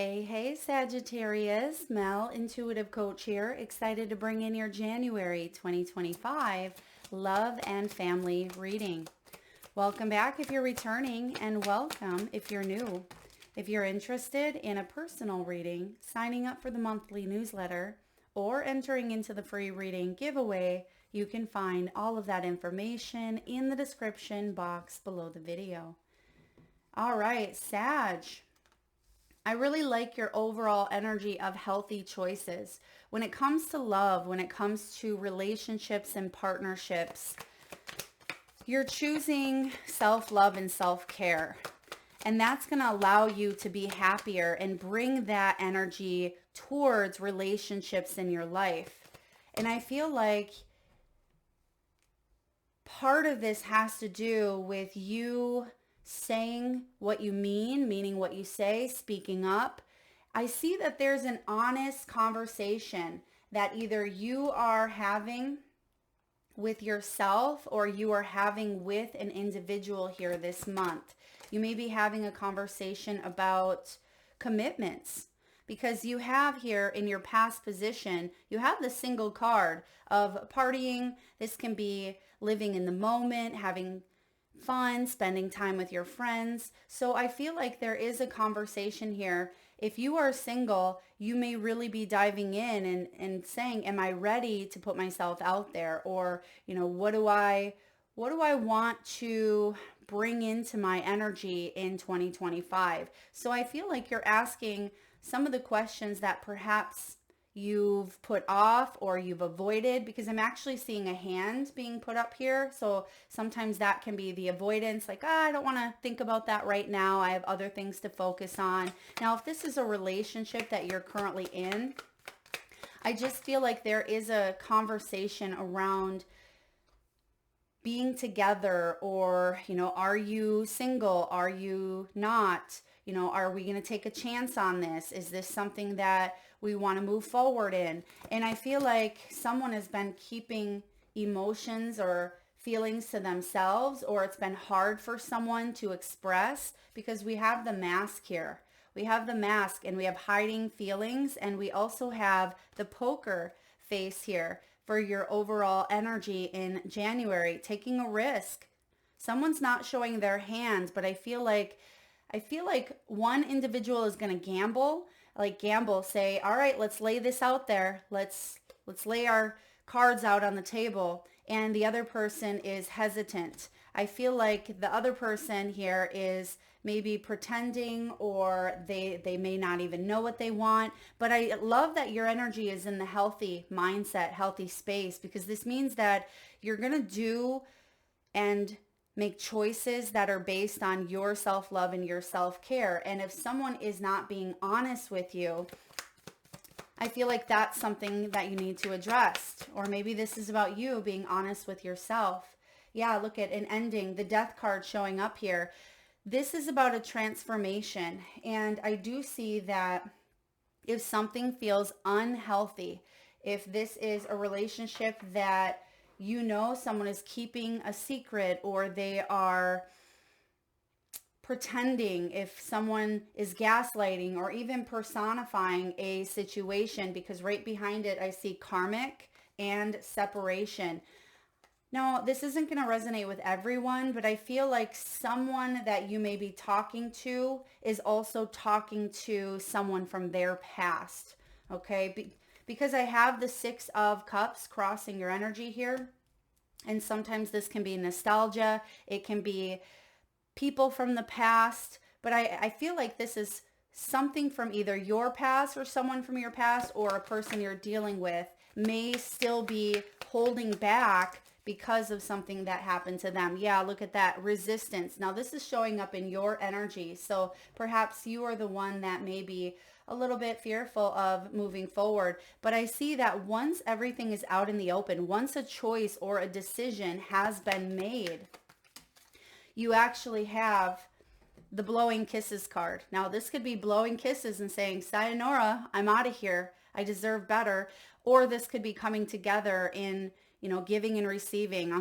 Hey, Sagittarius, Mel, Intuitive Coach here. Excited to bring in your January 2025 love and family reading. Welcome back if you're returning, and welcome if you're new. If you're interested in a personal reading, signing up for the monthly newsletter, or entering into the free reading giveaway, you can find all of that information in the description box below the video. All right, Sag. I really like your overall energy of healthy choices. When it comes to love, when it comes to relationships and partnerships, you're choosing self-love and self-care. And that's going to allow you to be happier and bring that energy towards relationships in your life. And I feel like part of this has to do with you saying what you mean, meaning what you say, speaking up. I see that there's an honest conversation that either you are having with yourself or you are having with an individual here this month. You may be having a conversation about commitments, because you have here in your past position, you have the single card of partying. This can be living in the moment, having fun, spending time with your friends. So I feel like there is a conversation here. If you are single, you may really be diving in and saying, am I ready to put myself out there? Or, what do I want to bring into my energy in 2025? So I feel like you're asking some of the questions that perhaps you've put off or you've avoided, because I'm actually seeing a hand being put up here. So sometimes that can be the avoidance, like, I don't want to think about that right now. I have other things to focus on. Now, if this is a relationship that you're currently in, I just feel like there is a conversation around being together, or, are you single? Are you not? Are we going to take a chance on this? Is this something that we want to move forward in? And I feel like someone has been keeping emotions or feelings to themselves, or it's been hard for someone to express, because we have the mask here. We have the mask and we have hiding feelings, and we also have the poker face here for your overall energy in January, taking a risk. Someone's not showing their hands, but I feel like one individual is going to gamble, say, all right, let's lay this out there. Let's lay our cards out on the table. And the other person is hesitant. I feel like the other person here is maybe pretending, or they may not even know what they want. But I love that your energy is in the healthy mindset, healthy space, because this means that you're going to do and make choices that are based on your self-love and your self-care. And if someone is not being honest with you, I feel like that's something that you need to address. Or maybe this is about you being honest with yourself. Yeah, look at an ending, the death card showing up here. This is about a transformation. And I do see that if something feels unhealthy, if this is a relationship that someone is keeping a secret, or they are pretending, if someone is gaslighting or even personifying a situation, because right behind it I see karmic and separation. Now, this isn't going to resonate with everyone, but I feel like someone that you may be talking to is also talking to someone from their past, okay? Because I have the 6 of Cups crossing your energy here. And sometimes this can be nostalgia. It can be people from the past. But I feel like this is something from either your past or someone from your past, or a person you're dealing with may still be holding back because of something that happened to them. Yeah, look at that resistance. Now this is showing up in your energy. So perhaps you are the one that may be a little bit fearful of moving forward. But I see that once everything is out in the open, once a choice or a decision has been made, you actually have the blowing kisses card. Now this could be blowing kisses and saying, sayonara, I'm out of here. I deserve better. Or this could be coming together in giving and receiving,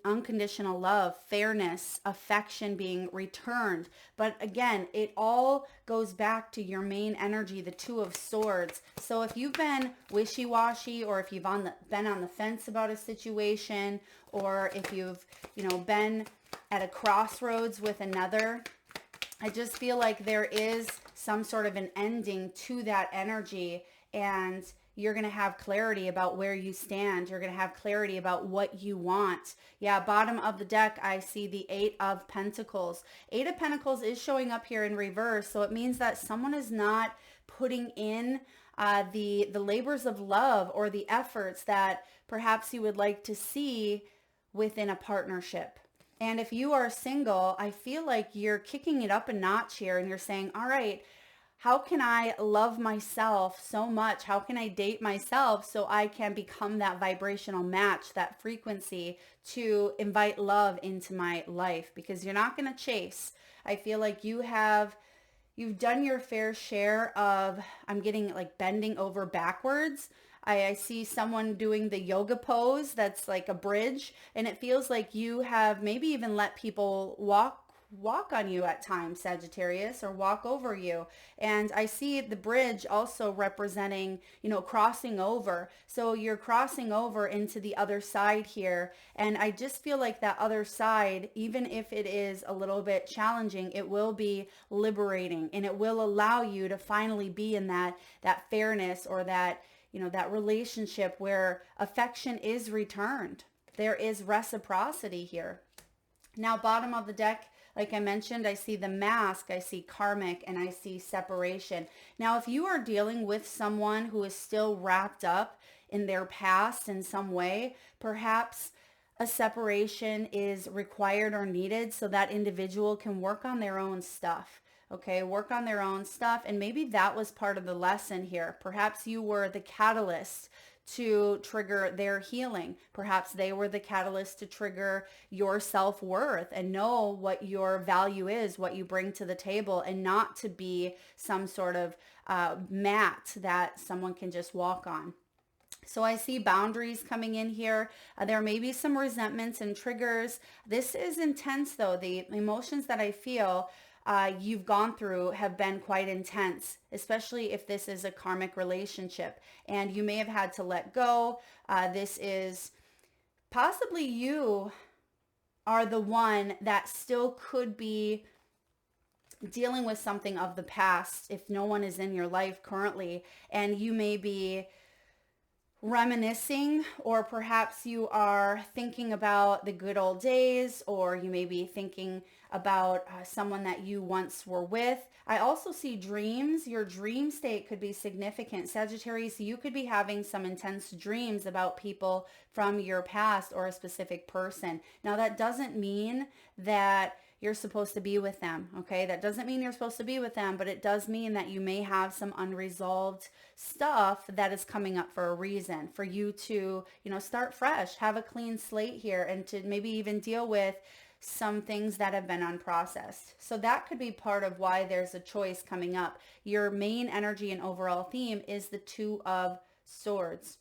unconditional love, fairness, affection being returned. But again, it all goes back to your main energy, the Two of Swords. So if you've been wishy-washy, or if you've been on the fence about a situation, or if you've, been at a crossroads with another, I just feel like there is some sort of an ending to that energy, and you're going to have clarity about where you stand. You're going to have clarity about what you want. Yeah, bottom of the deck, I see the Eight of Pentacles. Eight of Pentacles is showing up here in reverse, so it means that someone is not putting in the labors of love or the efforts that perhaps you would like to see within a partnership. And if you are single, I feel like you're kicking it up a notch here, and you're saying, all right, how can I love myself so much? How can I date myself so I can become that vibrational match, that frequency to invite love into my life? Because you're not going to chase. I feel like you've done your fair share of, I'm getting like bending over backwards. I see someone doing the yoga pose that's like a bridge, and it feels like you have maybe even let people walk on you at times, Sagittarius, or walk over you. And I see the bridge also representing, crossing over. So you're crossing over into the other side here. And I just feel like that other side, even if it is a little bit challenging, it will be liberating, and it will allow you to finally be in that fairness, or that, that relationship where affection is returned. There is reciprocity here. Now, bottom of the deck, like I mentioned, I see the Mask, I see karmic, and I see separation. Now, if you are dealing with someone who is still wrapped up in their past in some way, perhaps a separation is required or needed so that individual can work on their own stuff. Okay, work on their own stuff. And maybe that was part of the lesson here. Perhaps you were the catalyst to trigger their healing. Perhaps they were the catalyst to trigger your self-worth and know what your value is, what you bring to the table, and not to be some sort of mat that someone can just walk on. So I see boundaries coming in here. There may be some resentments and triggers. This is intense though. The emotions that I feel you've gone through have been quite intense, especially if this is a karmic relationship, and you may have had to let go. This is possibly you are the one that still could be dealing with something of the past if no one is in your life currently, and you may be reminiscing, or perhaps you are thinking about the good old days, or you may be thinking about someone that you once were with. I also see dreams. Your dream state could be significant, Sagittarius. You could be having some intense dreams about people from your past or a specific person. Now, that doesn't mean that you're supposed to be with them, okay? That doesn't mean you're supposed to be with them, but it does mean that you may have some unresolved stuff that is coming up for a reason, for you to, start fresh, have a clean slate here, and to maybe even deal with some things that have been unprocessed. So that could be part of why there's a choice coming up. Your main energy and overall theme is the Two of Swords.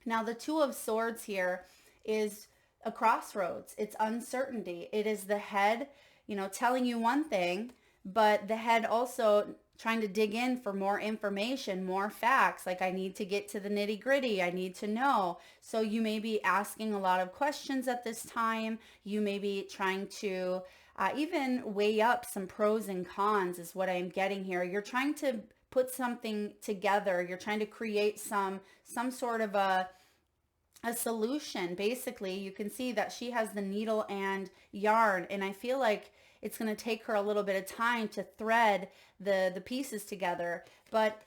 Now, the Two of Swords here is a crossroads. It's uncertainty. It is the head, telling you one thing, but the head also trying to dig in for more information, more facts. Like, I need to get to the nitty gritty. I need to know. So you may be asking a lot of questions at this time. You may be trying to even weigh up some pros and cons is what I'm getting here. You're trying to put something together. You're trying to create some sort of a solution. Basically, you can see that she has the needle and yarn, and I feel like it's going to take her a little bit of time to thread the pieces together, but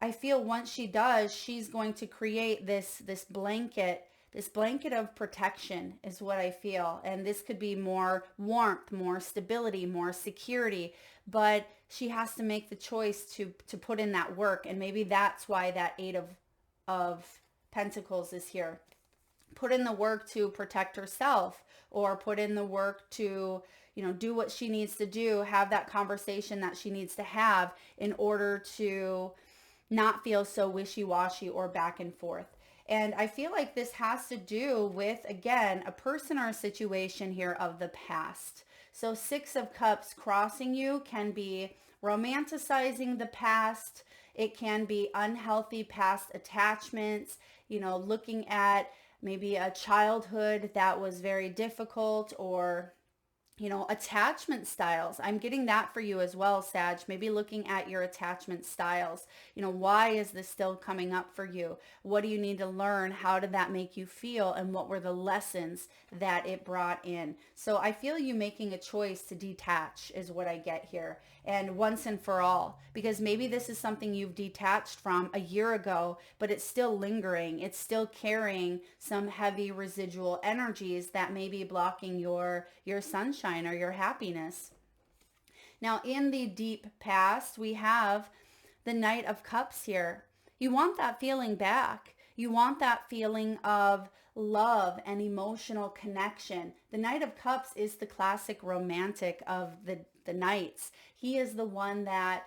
I feel once she does, she's going to create this blanket of protection is what I feel. And this could be more warmth, more stability, more security, but she has to make the choice to put in that work. And maybe that's why that Eight of Pentacles is here. Put in the work to protect herself, or put in the work to, do what she needs to do, have that conversation that she needs to have in order to not feel so wishy-washy or back and forth. And I feel like this has to do with, again, a person or a situation here of the past. So Six of Cups crossing you can be romanticizing the past. It can be unhealthy past attachments, looking at maybe a childhood that was very difficult, or attachment styles. I'm getting that for you as well, Sag. Maybe looking at your attachment styles. Why is this still coming up for you? What do you need to learn? How did that make you feel? And what were the lessons that it brought in? So I feel you making a choice to detach is what I get here. And once and for all, because maybe this is something you've detached from a year ago, but it's still lingering. It's still carrying some heavy residual energies that may be blocking your sunshine or your happiness. Now, in the deep past, we have the Knight of Cups here. You want that feeling back. You want that feeling of love and emotional connection. The Knight of Cups is the classic romantic of the knights. He is the one that,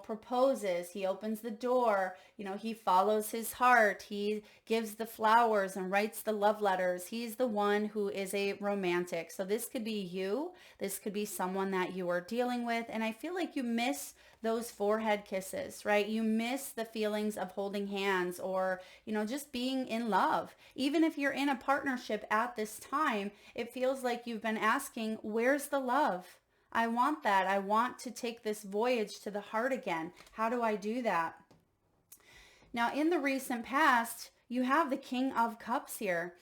proposes. He opens the door. He follows his heart. He gives the flowers and writes the love letters. He's the one who is a romantic. So this could be you. This could be someone that you are dealing with. And I feel like you miss those forehead kisses, right? You miss the feelings of holding hands, or, just being in love. Even if you're in a partnership at this time, it feels like you've been asking, where's the love? I want that. I want to take this voyage to the heart again. How do I do that? Now, in the recent past, you have the King of Cups here.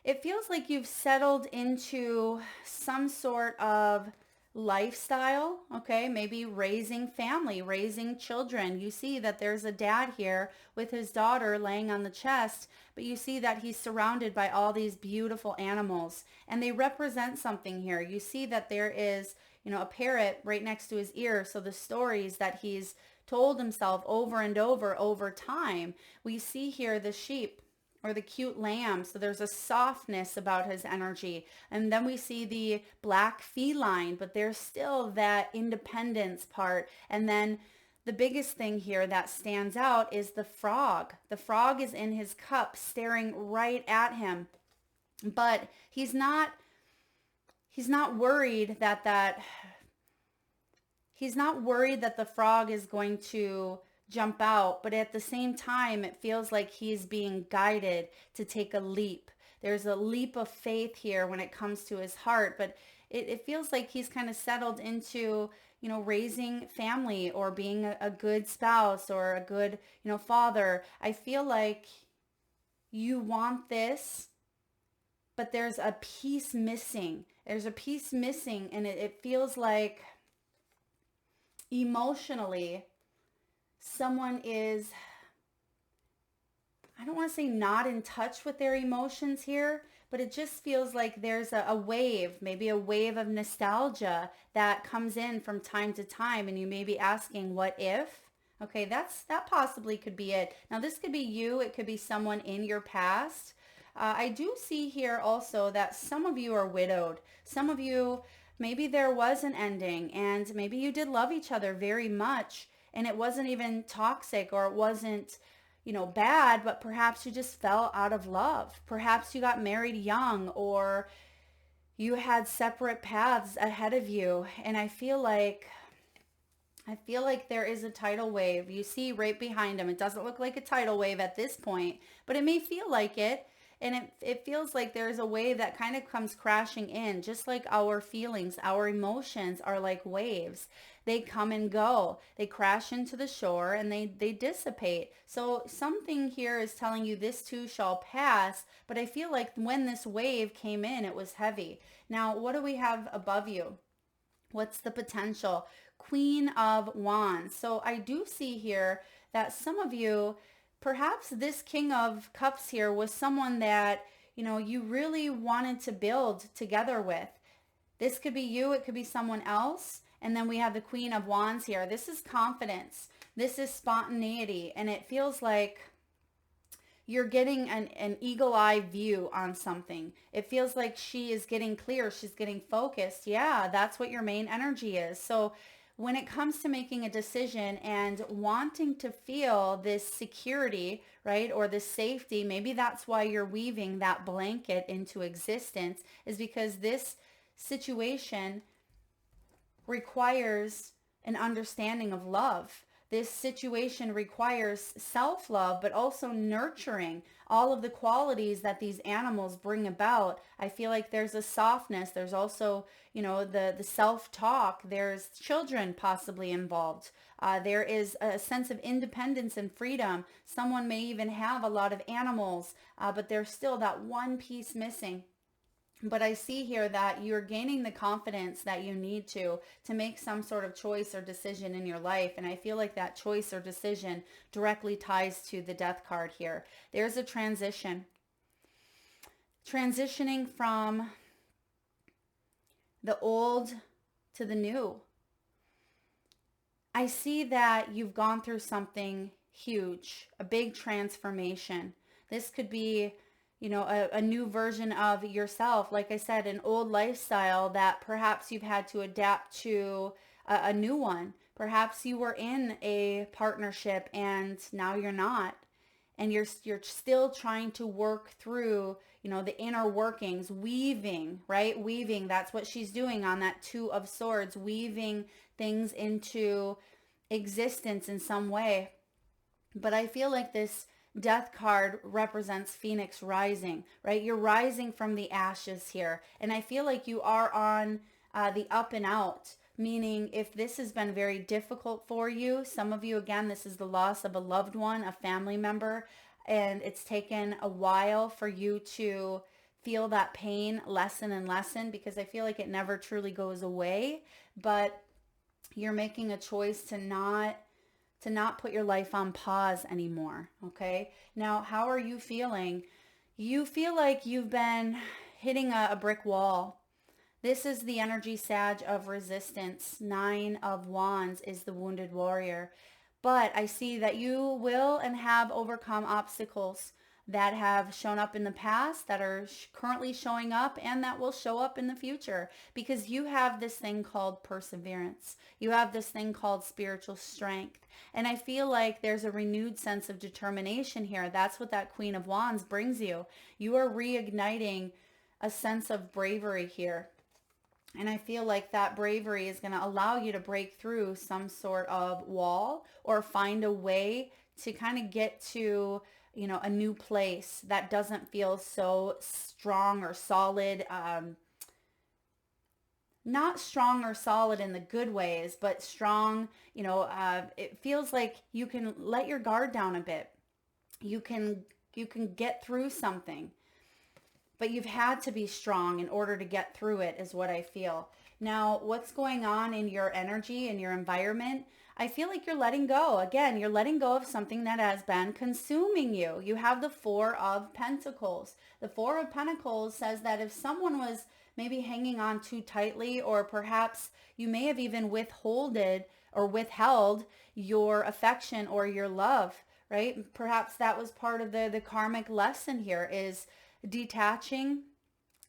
It feels like you've settled into some sort of lifestyle, okay? Maybe raising family, raising children. You see that there's a dad here with his daughter laying on the chest, but you see that he's surrounded by all these beautiful animals, and they represent something here. You see that there is, a parrot right next to his ear. So the stories that he's told himself over and over time. We see here the sheep or the cute lamb. So there's a softness about his energy. And then we see the black feline, but there's still that independence part. And then the biggest thing here that stands out is the frog. The frog is in his cup staring right at him. But he's not worried that the frog is going to jump out, but at the same time, it feels like he's being guided to take a leap. There's a leap of faith here when it comes to his heart, but it feels like he's kind of settled into, raising family or being a good spouse or a good, father. I feel like you want this, but there's a piece missing. There's a piece missing, and it feels like emotionally someone is, I don't want to say not in touch with their emotions here, but it just feels like there's a wave, maybe a wave of nostalgia that comes in from time to time, and you may be asking, what if? Okay, that possibly could be it. Now, this could be you. It could be someone in your past. I do see here also that some of you are widowed. Some of you, maybe there was an ending, and maybe you did love each other very much, and it wasn't even toxic, or it wasn't, bad, but perhaps you just fell out of love. Perhaps you got married young, or you had separate paths ahead of you. And I feel like there is a tidal wave. You see right behind him. It doesn't look like a tidal wave at this point, but it may feel like it. And it feels like there's a wave that kind of comes crashing in, just like our feelings, our emotions are like waves. They come and go. They crash into the shore and they dissipate. So something here is telling you this too shall pass, but I feel like when this wave came in, it was heavy. Now, what do we have above you? What's the potential? Queen of Wands. So I do see here that some of you, perhaps this King of Cups here was someone that, you really wanted to build together with. This could be you. It could be someone else. And then we have the Queen of Wands here. This is confidence. This is spontaneity. And it feels like you're getting an eagle-eye view on something. It feels like she is getting clear. She's getting focused. Yeah, that's what your main energy is. So when it comes to making a decision and wanting to feel this security, right, or this safety, maybe that's why you're weaving that blanket into existence, is because this situation requires an understanding of love. This situation requires self-love, but also nurturing all of the qualities that these animals bring about. I feel like there's a softness. There's also, the self-talk. There's children possibly involved. There is a sense of independence and freedom. Someone may even have a lot of animals, but there's still that one piece missing. But I see here that you're gaining the confidence that you need to make some sort of choice or decision in your life. And I feel like that choice or decision directly ties to the death card here. There's a transition. Transitioning from the old to the new. I see that you've gone through something huge, a big transformation. This could be a new version of yourself. Like I said, an old lifestyle that perhaps you've had to adapt to a new one. Perhaps you were in a partnership and now you're not. And you're still trying to work through, the inner workings, weaving, right? Weaving, that's what she's doing on that Two of Swords, weaving things into existence in some way. But I feel like this Death card represents Phoenix rising, right? You're rising from the ashes here. And I feel like you are on the up and out, meaning if this has been very difficult for you, some of you, again, this is the loss of a loved one, a family member, and it's taken a while for you to feel that pain lessen and lessen, because I feel like it never truly goes away, but you're making a choice to not put your life on pause anymore, okay? Now, how are you feeling? You feel like you've been hitting a brick wall. This is the energy Sag of resistance. 9 of Wands is the wounded warrior. But I see that you will and have overcome obstacles that have shown up in the past, that are currently showing up, and that will show up in the future, because you have this thing called perseverance. You have this thing called spiritual strength. And I feel like there's a renewed sense of determination here. That's what that Queen of Wands brings you. You are reigniting a sense of bravery here. And I feel like that bravery is going to allow you to break through some sort of wall or find a way to kind of get to a new place that doesn't feel so strong or solid. Not strong or solid in the good ways, but strong, it feels like you can let your guard down a bit. You can get through something, but you've had to be strong in order to get through it, is what I feel. Now, what's going on in your energy, in your environment? I feel like you're letting go. Again, you're letting go of something that has been consuming you. You have the Four of Pentacles. The Four of Pentacles says that if someone was maybe hanging on too tightly, or perhaps you may have even withheld your affection or your love, right? Perhaps that was part of the karmic lesson here, is detaching.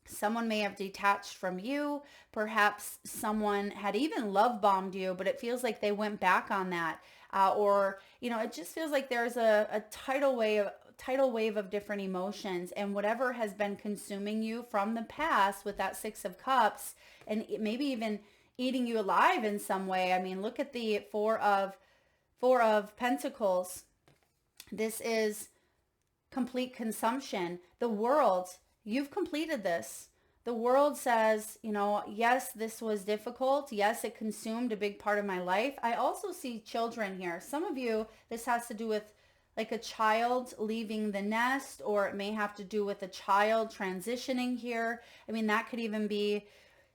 Someone may have detached from you. Perhaps someone had even love bombed you, but it feels like they went back on that. Or it just feels like there's a tidal wave of different emotions, and whatever has been consuming you from the past with that Six of Cups, and maybe even eating you alive in some way. I mean, look at the Four of Pentacles. This is complete consumption. The world, you've completed this. The world says, yes, this was difficult. Yes, it consumed a big part of my life. I also see children here. Some of you, this has to do with like a child leaving the nest, or it may have to do with a child transitioning here. I mean, that could even be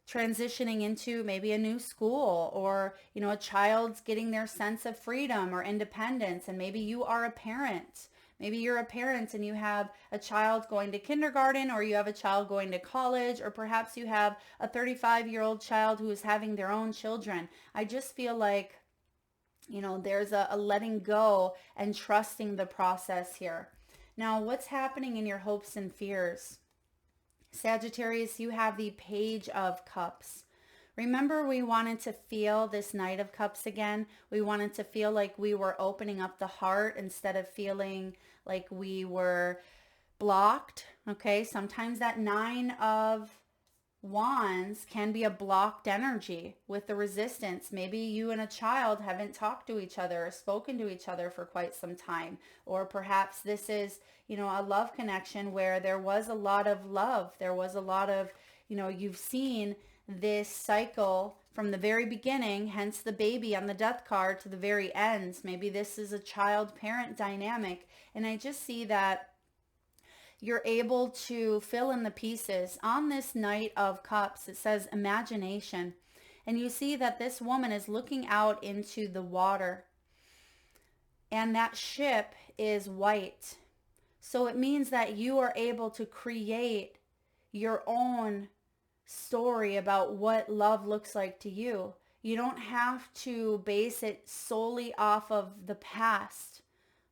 transitioning into maybe a new school, or, a child's getting their sense of freedom or independence. And maybe you are a parent. Maybe you're a parent and you have a child going to kindergarten, or you have a child going to college, or perhaps you have a 35-year-old child who is having their own children. I just feel like, there's a letting go and trusting the process here. Now, what's happening in your hopes and fears? Sagittarius, you have the Page of Cups. Remember, we wanted to feel this Knight of Cups again. We wanted to feel like we were opening up the heart instead of feeling like we were blocked. Okay, sometimes that Nine of Wands can be a blocked energy with the resistance. Maybe you and a child haven't talked to each other or spoken to each other for quite some time. Or perhaps this is, a love connection where there was a lot of love. There was a lot of, you've seen this cycle from the very beginning, hence the baby on the death card, to the very end. Maybe this is a child-parent dynamic. And I just see that you're able to fill in the pieces. On this Knight of Cups, it says imagination. And you see that this woman is looking out into the water. And that ship is white. So it means that you are able to create your own story about what love looks like to you. You don't have to base it solely off of the past.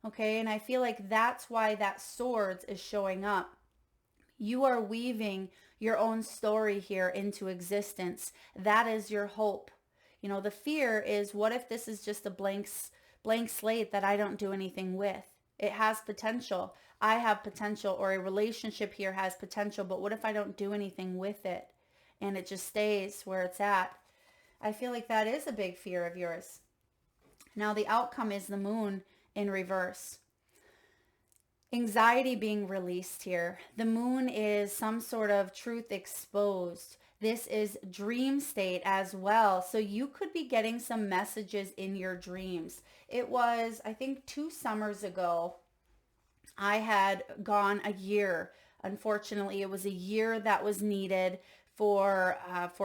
Okay, and I feel like that's why that swords is showing up. You are weaving your own story here into existence. That is your hope. The fear is, what if this is just a blank slate that I don't do anything with? It has potential. I have potential, or a relationship here has potential, but what if I don't do anything with it and it just stays where it's at? I feel like that is a big fear of yours. Now the outcome is the Moon in reverse. Anxiety being released here. The Moon is some sort of truth exposed. This is dream state as well. So you could be getting some messages in your dreams. It was, I think, 2 summers ago, I had gone a year. Unfortunately, it was a year that was needed for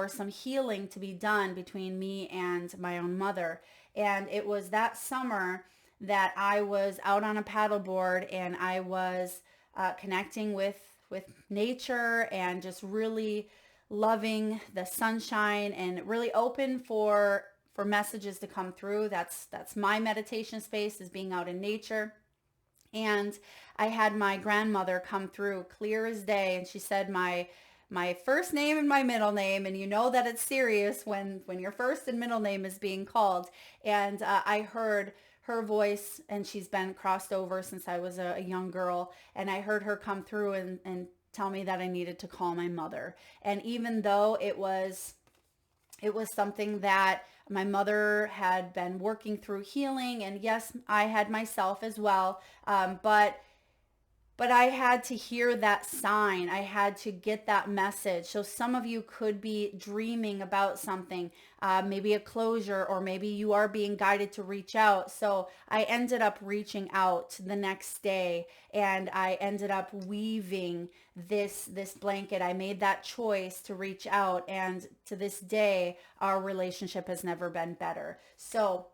some healing to be done between me and my own mother. And it was that summer that I was out on a paddleboard and I was connecting with nature and just really loving the sunshine and really open for messages to come through. That's my meditation space, is being out in nature. And I had my grandmother come through clear as day, and she said my first name and my middle name, and you know that it's serious when your first and middle name is being called. And I heard her voice, and she's been crossed over since I was a young girl, and I heard her come through and tell me that I needed to call my mother. And even though it was something that my mother had been working through healing, and yes, I had myself as well, but I had to hear that sign. I had to get that message. So some of you could be dreaming about something, maybe a closure, or maybe you are being guided to reach out. So I ended up reaching out the next day, and I ended up weaving this blanket. I made that choice to reach out, and to this day, our relationship has never been better. So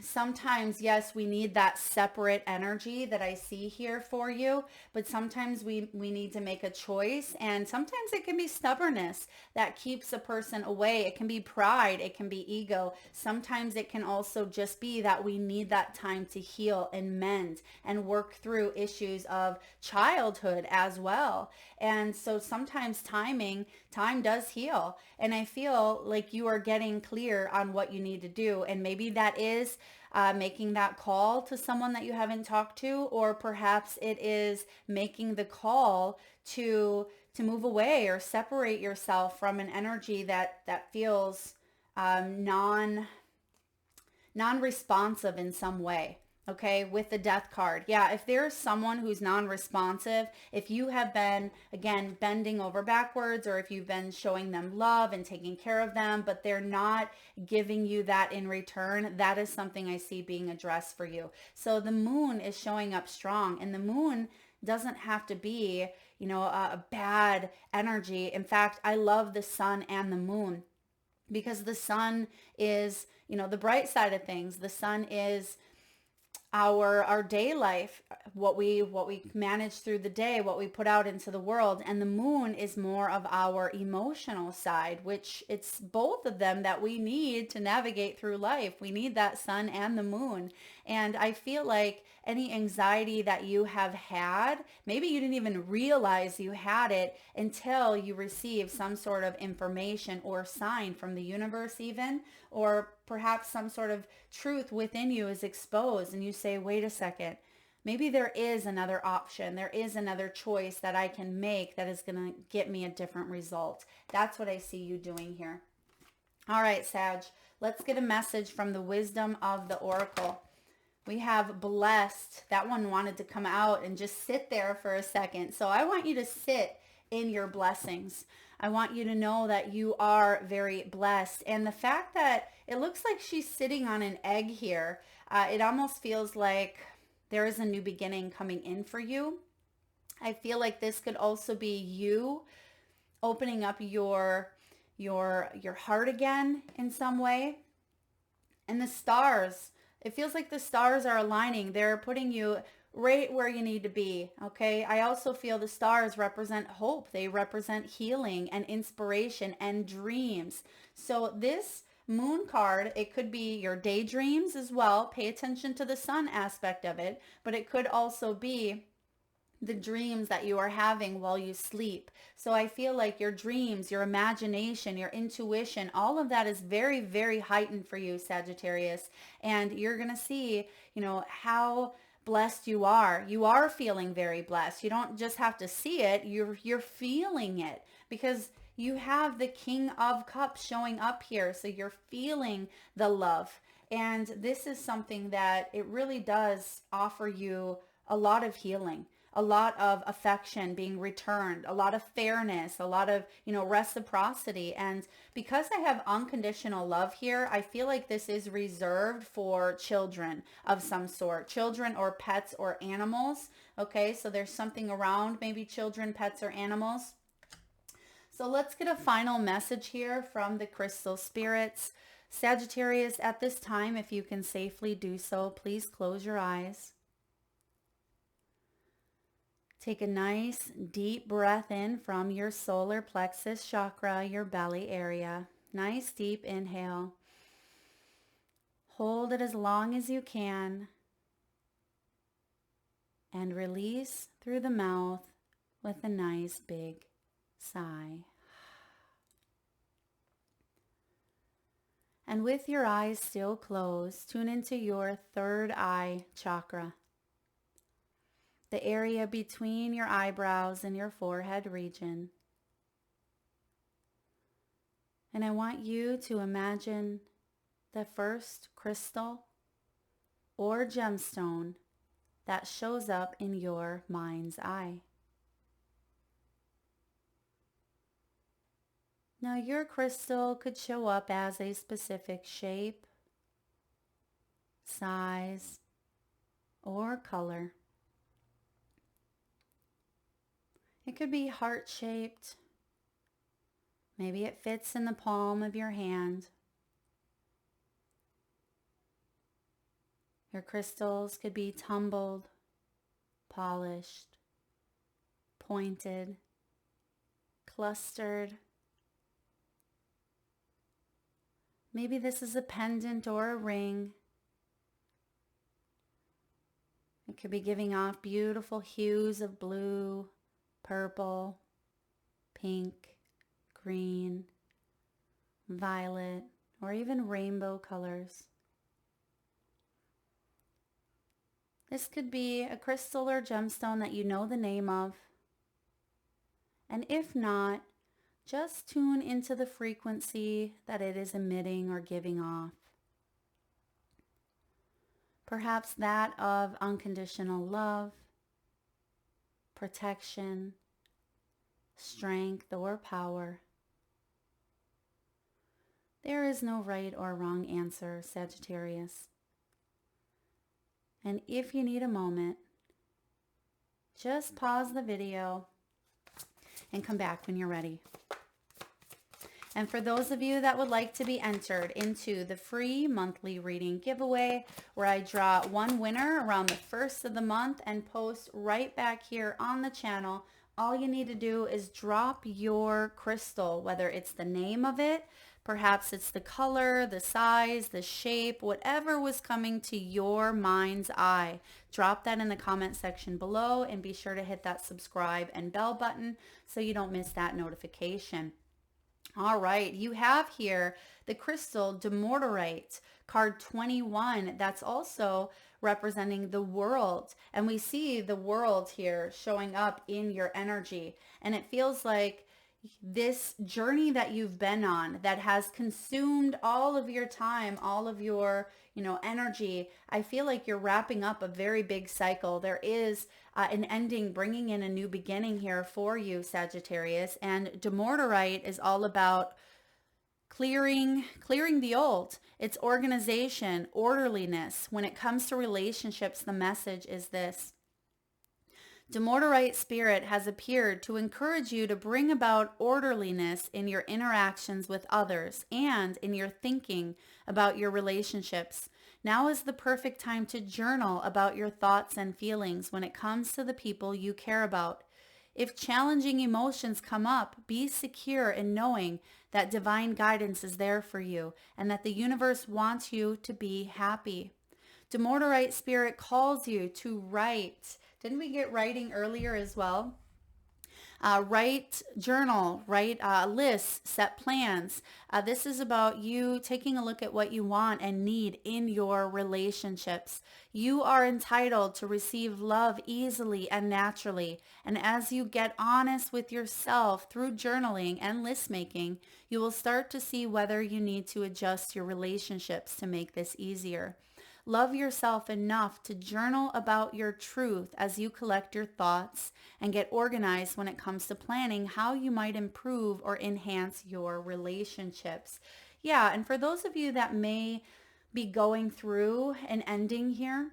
sometimes, yes, we need that separate energy that I see here for you, but sometimes we need to make a choice, and sometimes it can be stubbornness that keeps a person away. It can be pride, it can be ego. Sometimes it can also just be that we need that time to heal and mend and work through issues of childhood as well. And so sometimes time does heal, and I feel like you are getting clear on what you need to do, and maybe that is making that call to someone that you haven't talked to, or perhaps it is making the call to move away or separate yourself from an energy that feels non-responsive in some way. Okay, with the death card. Yeah, if there's someone who's non-responsive, if you have been, again, bending over backwards, or if you've been showing them love and taking care of them, but they're not giving you that in return, that is something I see being addressed for you. So the Moon is showing up strong, and the Moon doesn't have to be, a bad energy. In fact, I love the Sun and the Moon, because the Sun is, the bright side of things. The Sun is our day life, what we manage through the day, what we put out into the world. And the moon is more of our emotional side, which it's both of them that we need to navigate through life. We need that sun and the moon. And I feel like any anxiety that you have had, maybe you didn't even realize you had it until you received some sort of information or sign from the universe even, or perhaps some sort of truth within you is exposed and you say, wait a second, maybe there is another option. There is another choice that I can make that is going to get me a different result. That's what I see you doing here. All right, Sag, let's get a message from the wisdom of the oracle. We have blessed. That one wanted to come out and just sit there for a second. So I want you to sit in your blessings. I want you to know that you are very blessed. And the fact that it looks like she's sitting on an egg here, it almost feels like there is a new beginning coming in for you. I feel like this could also be you opening up your heart again in some way. And the stars, it feels like the stars are aligning. They're putting you right where you need to be, okay? I also feel the stars represent hope. They represent healing and inspiration and dreams. So this moon card, it could be your daydreams as well. Pay attention to the sun aspect of it, but it could also be the dreams that you are having while you sleep. So I feel like your dreams, your imagination, your intuition, all of that is very, very heightened for you, Sagittarius. And you're going to see, how blessed you are. You are feeling very blessed. You don't just have to see it. You're feeling it because you have the King of Cups showing up here. So you're feeling the love. And this is something that it really does offer you a lot of healing, a lot of affection being returned, a lot of fairness, a lot of, reciprocity. And because I have unconditional love here, I feel like this is reserved for children of some sort, children or pets or animals. Okay, so there's something around maybe children, pets, or animals. So let's get a final message here from the crystal spirits. Sagittarius, at this time, if you can safely do so, please close your eyes. Take a nice deep breath in from your solar plexus chakra, your belly area. Nice deep inhale. Hold it as long as you can. And release through the mouth with a nice big sigh. And with your eyes still closed, tune into your third eye chakra, the area between your eyebrows and your forehead region. And I want you to imagine the first crystal or gemstone that shows up in your mind's eye. Now your crystal could show up as a specific shape, size, or color. It could be heart-shaped. Maybe it fits in the palm of your hand. Your crystals could be tumbled, polished, pointed, clustered. Maybe this is a pendant or a ring. It could be giving off beautiful hues of blue, purple, pink, green, violet, or even rainbow colors. This could be a crystal or gemstone that you know the name of. And if not, just tune into the frequency that it is emitting or giving off. Perhaps that of unconditional love, protection, strength, or power. There is no right or wrong answer, Sagittarius. And if you need a moment, just pause the video and come back when you're ready. And for those of you that would like to be entered into the free monthly reading giveaway, where I draw one winner around the first of the month and post right back here on the channel, all you need to do is drop your crystal, whether it's the name of it, perhaps it's the color, the size, the shape, whatever was coming to your mind's eye. Drop that in the comment section below and be sure to hit that subscribe and bell button so you don't miss that notification. All right, you have here the crystal Demorterite, card 21. That's also representing the world. And we see the world here showing up in your energy. And it feels like this journey that you've been on that has consumed all of your time, all of your, energy. I feel like you're wrapping up a very big cycle. There is an ending, bringing in a new beginning here for you, Sagittarius. And Demorterite is all about clearing the old. It's organization, orderliness. When it comes to relationships, the message is this: Demorterite spirit has appeared to encourage you to bring about orderliness in your interactions with others and in your thinking about your relationships. Now is the perfect time to journal about your thoughts and feelings when it comes to the people you care about. If challenging emotions come up, be secure in knowing that divine guidance is there for you and that the universe wants you to be happy. Demorterite spirit calls you to write. Didn't we get writing earlier as well? Write, journal, write lists, set plans. This is about you taking a look at what you want and need in your relationships. You are entitled to receive love easily and naturally. And as you get honest with yourself through journaling and list making, you will start to see whether you need to adjust your relationships to make this easier. Love yourself enough to journal about your truth as you collect your thoughts and get organized when it comes to planning how you might improve or enhance your relationships. Yeah, and for those of you that may be going through an ending here,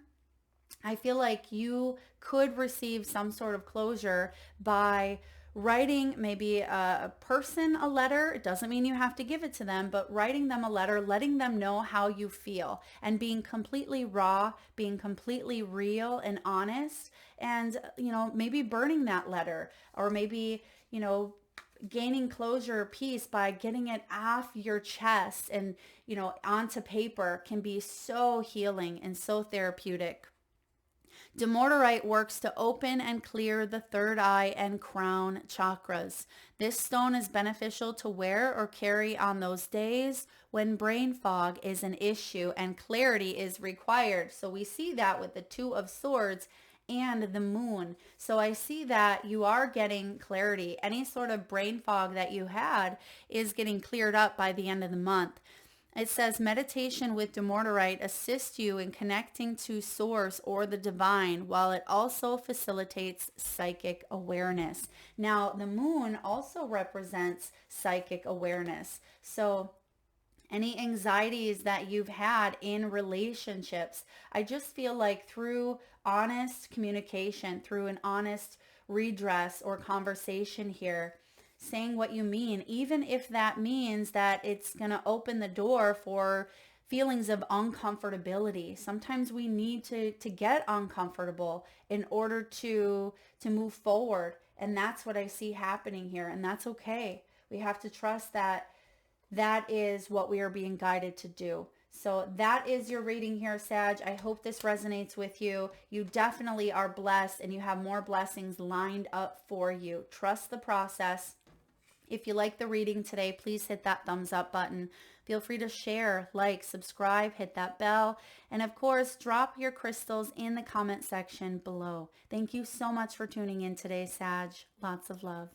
I feel like you could receive some sort of closure by writing maybe a person a letter. It doesn't mean you have to give it to them, but writing them a letter, letting them know how you feel and being completely raw, being completely real and honest, and, maybe burning that letter, or maybe, gaining closure or peace by getting it off your chest and, onto paper can be so healing and so therapeutic. Demorterite works to open and clear the third eye and crown chakras. This stone is beneficial to wear or carry on those days when brain fog is an issue and clarity is required. So we see that with the Two of Swords and the moon. So I see that you are getting clarity. Any sort of brain fog that you had is getting cleared up by the end of the month. It says meditation with Demorterite assists you in connecting to source or the divine, while it also facilitates psychic awareness. Now, the moon also represents psychic awareness. So any anxieties that you've had in relationships, I just feel like through honest communication, through an honest redress or conversation here, saying what you mean, even if that means that it's going to open the door for feelings of uncomfortability. Sometimes we need to get uncomfortable in order to move forward. And that's what I see happening here. And that's okay. We have to trust that that is what we are being guided to do. So that is your reading here, Sag. I hope this resonates with you. You definitely are blessed and you have more blessings lined up for you. Trust the process. If you like the reading today, please hit that thumbs up button. Feel free to share, like, subscribe, hit that bell, and of course, drop your crystals in the comment section below. Thank you so much for tuning in today, Sag. Lots of love.